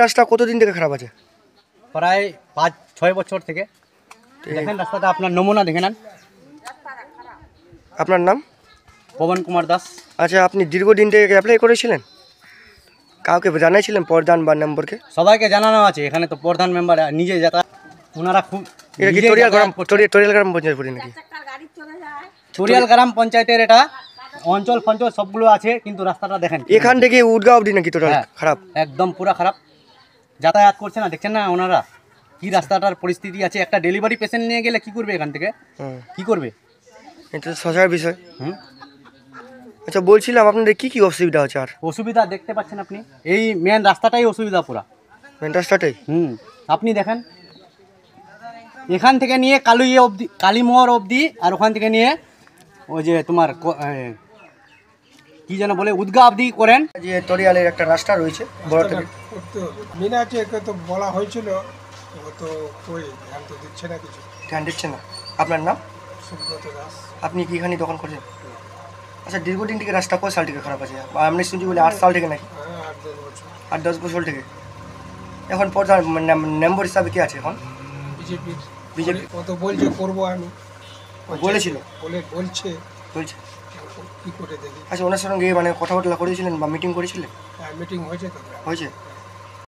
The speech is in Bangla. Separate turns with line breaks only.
রাস্তা কতদিন থেকে খারাপ আছে?
প্রায় 5-6 বছর থেকে। দেখেন রাস্তাটা, আপনার নমুনা দেখে নেন।
আপনার নাম?
পবন কুমার দাস।
আচ্ছা, আপনি দীর্ঘদিন থেকে অ্যাপ্লাই করেছিলেন? কাউকে জানাইছিলেন প্রধান বা নম্বরকে?
সবাইকে জানানো আছে, এখানে তো প্রধান মেম্বার নিজে যাতায়াত, ওনারা খুব।
এটা কি টোরিয়াল গ্রাম পঞ্চায়েত পড়ে নাকি?
টোরিয়াল গ্রাম পঞ্চায়েতের এটা অঞ্চল ফঞ্চল সবগুলো আছে, কিন্তু রাস্তাটা দেখেন
এখান থেকে উদগাঁও অবধি নাকি টোটাল খারাপ?
একদম পুরা খারাপ, যাতায়াত করছে না, দেখছেন না ওনারা কি রাস্তাটার পরিস্থিতি আছে। একটা ডেলিভারি পেশেন্ট নিয়ে গেলে কি করবে এখান থেকে, কি করবে?
এটা তো শশার বিষয়। আচ্ছা, বলছিলাম আপনাদের কি কি অসুবিধা হচ্ছে? আর
অসুবিধা দেখতে পাচ্ছেন আপনি, এই মেন রাস্তাটাই অসুবিধা পুরা,
মেন রাস্তাটাই।
আপনি দেখেন এখান থেকে নিয়ে কালীমোহর অবধি, আর ওখান থেকে নিয়ে ওই যে তোমার কি যেন বলে উদগাঁও অবধি করেন।
যে তরিয়ালের একটা রাস্তা রয়েছে বড় থেকে,
মিনাকে তো বলা হয়েছিল, ও তো কই ধ্যান তো দিচ্ছে না, কিছু
ধ্যান দিচ্ছে না। আপনার নাম?
সুব্রত দাস।
আপনি কি এখানে দোকান করছেন? আচ্ছা, দীর্ঘদিন থেকে রাস্তা কয় সাল থেকে খারাপ আছে? আমি শুনছি বলে 8 সাল থেকে নাকি?
8-10 বছর।
8-10 বছর থেকে। এখন প্রধান মেম্বার হিসাবে কি আছে এখন?
বিজেপি। ও তো বলছে করবো, আমি
বলেছিল,
বলছে
বলছে।
কি করে দেখি।
আচ্ছা, ওনার সঙ্গে মানে কথা বলা করেছিলেন বা মিটিং করেছিলেন?
মিটিং হয়েছে তো।
হয়েছে।